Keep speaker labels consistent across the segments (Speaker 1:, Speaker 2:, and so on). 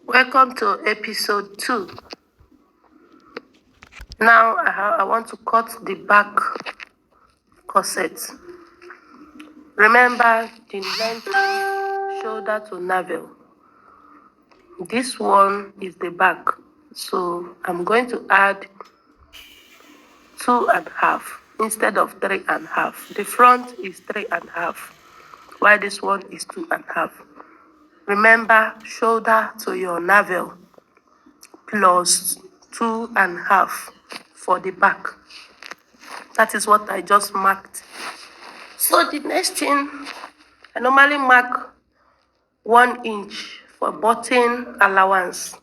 Speaker 1: Welcome to episode 2. Now I want to cut the back corset. Remember the length shoulder to navel. This one is the back. So I'm going to add 2.5 instead of 3.5. The front is 3.5, while this one is 2.5. Remember, shoulder to your navel plus 2.5 for the back. That is what I just marked. So the next thing, I normally mark 1 inch for button allowance.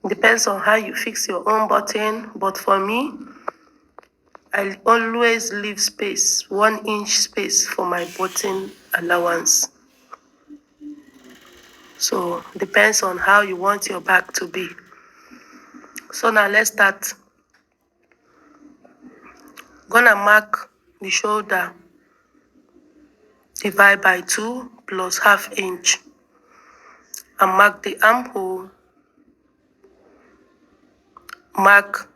Speaker 1: Depends on how you fix your own button, but for me, I always leave space, 1 inch space for my button allowance. So depends on how you want your back to be. So now let's start. Gonna mark the shoulder, divide by 2 plus ½ inch, and mark the armhole, mark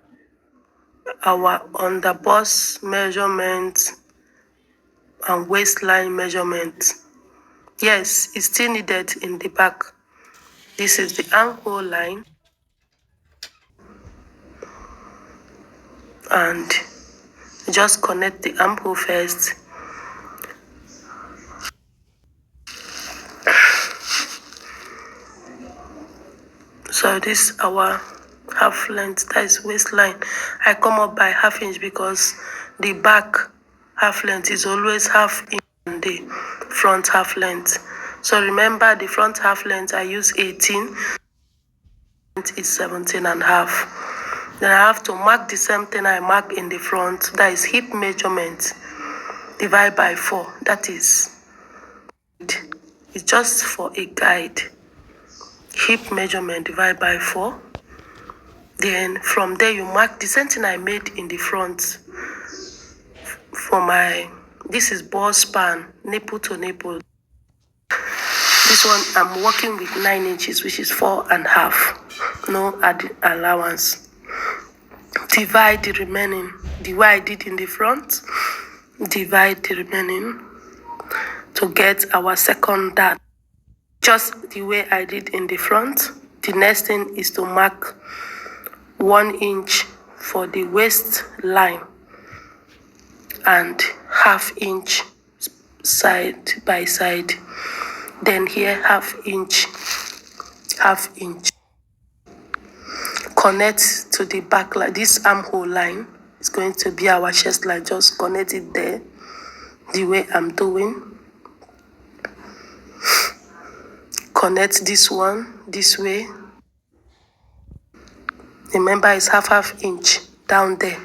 Speaker 1: our underbust measurement and waistline measurement. Yes, it's still needed in the back. This is the armhole line, and just connect the armhole first. So this is our half length, that is waistline. I come up by ½ inch because the back half length is always ½ inch on the front half length. So remember, the front half length I use 18, is 17.5. Then I have to mark the same thing I mark in the front, that is hip measurement, divide by 4. That is, it's just for a guide. Hip measurement divide by 4. Then from there you mark the same thing I made in the front for my, this is ball span, nipple to nipple. This one I'm working with 9 inches, which is 4.5. No allowance. Divide the remaining, the way I did in the front, divide the remaining to get our second dart. Just the way I did in the front. The next thing is to mark 1 inch for the waistline and ½ inch side by side. Then here ½ inch. Connect to the back line. This armhole line is going to be our chest line. Just connect it there the way I'm doing. Connect this one this way. Remember, it's ½ inch down there.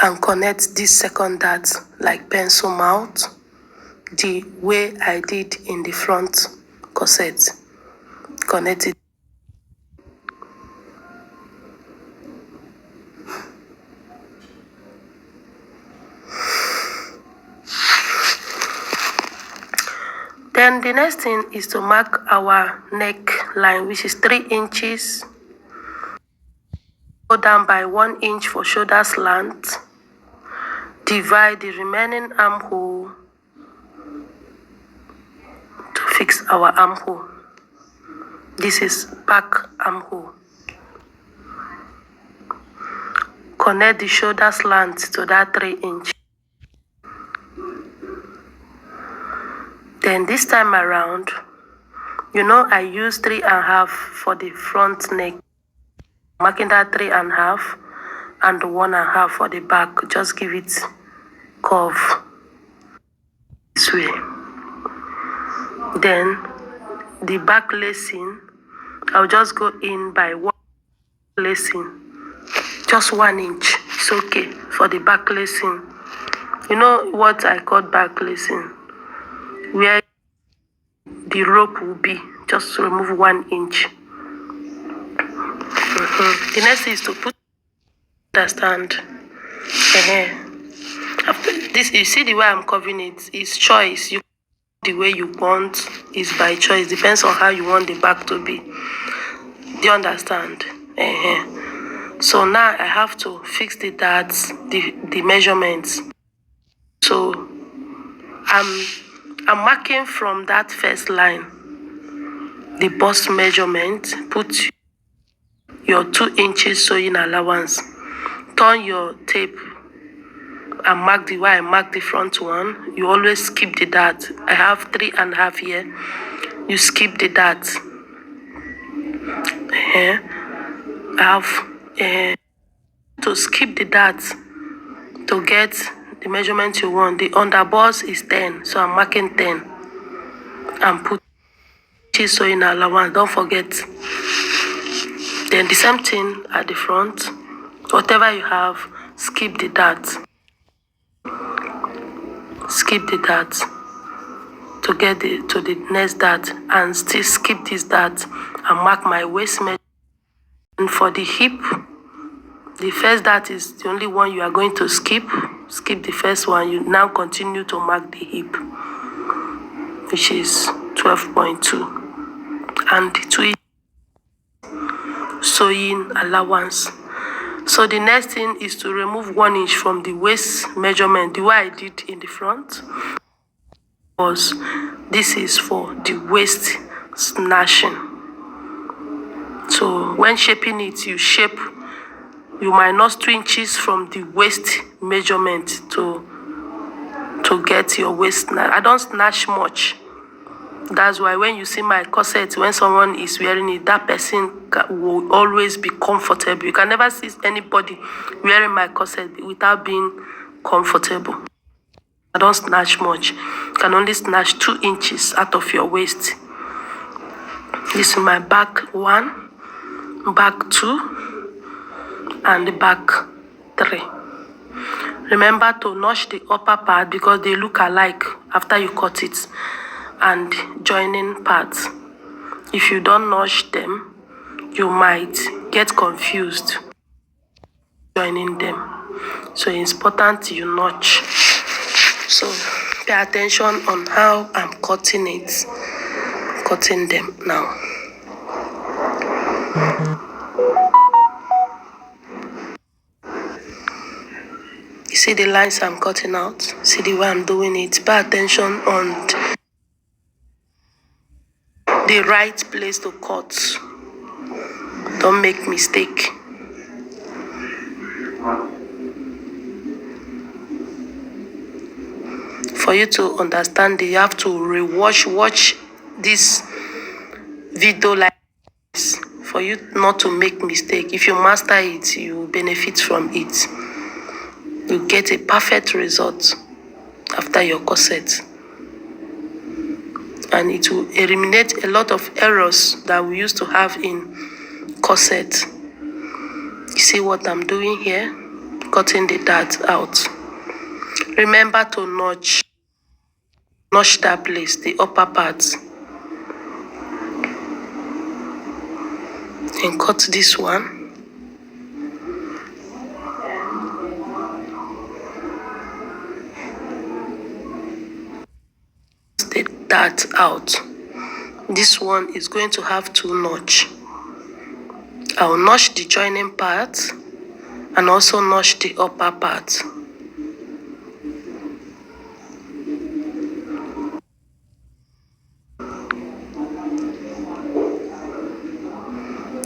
Speaker 1: And connect this second dart like pencil mouth, the way I did in the front corset. Connect it. Then the next thing is to mark our neckline, which is 3 inches. Go down by 1 inch for shoulder slant. Divide the remaining armhole to fix our armhole. This is back armhole. Connect the shoulder slant to that 3 inch. Then this time around, I use 3.5 for the front neck. Marking that 3.5 and 1.5 for the back. Just give it curve this way. Then the back lacing, I'll just go in by 1 lacing, just 1 inch. It's okay for the back lacing. You know what I call back lacing? Where the rope will be, just remove 1 inch. The next is to put the stand. After this, you see the way I'm covering it. It's choice. You the way you want is by choice. Depends on how you want the back to be. Do you understand? So now I have to fix the darts, the measurements. So I'm marking from that first line the bust measurement. Put your 2 inches sewing allowance. Turn your tape and mark the way I mark the front one. You always skip the dart. I have 3.5 here. You skip the dart. I have to skip the dart to get the measurement you want. The underbust is 10, so I'm marking 10 and put sewing allowance. Don't forget. Then the same thing at the front. Whatever you have, skip the dart. Skip the dart to get to the next dart, and still skip this dart and mark my waist measurement. And for the hip, the first dart is the only one you are going to skip. Skip the first one. You now continue to mark the hip, which is 12.2, and the 2 sewing allowance. So the next thing is to remove 1 inch from the waist measurement, the way I did in the front. Because this is for the waist snatching. So when shaping it, you minus 2 inches from the waist measurement to get your waist snatch. I don't snatch much. That's why when you see my corset, when someone is wearing it, that person will always be comfortable. You can never see anybody wearing my corset without being comfortable. I don't snatch much. You can only snatch 2 inches out of your waist. This is my back 1, back 2, and the back 3. Remember to notch the upper part because they look alike after you cut it, and joining parts. If you don't notch them, you might get confused joining them. So it's important you notch. So pay attention on how I'm cutting them now. You see the lines I'm cutting out? See the way I'm doing it? Pay attention on the right place to cut. Don't make mistake. For you to understand, you have to watch this video like this for you not to make mistake. If you master it, you benefit from it. You get a perfect result after your corset. And it will eliminate a lot of errors that we used to have in corset. You see what I'm doing here? Cutting the dart out. Remember to notch that place, the upper part. And cut this one. The dart out. This one is going to have 2 notch. I'll notch the joining part and also notch the upper part.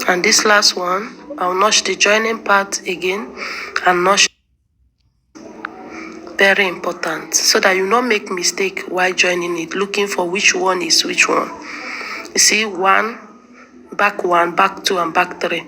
Speaker 1: And this last one, I'll notch the joining part again and notch. Very important, so that you don't make mistake while joining it, looking for which one is which one. You see, back 1, back 2, and back 3.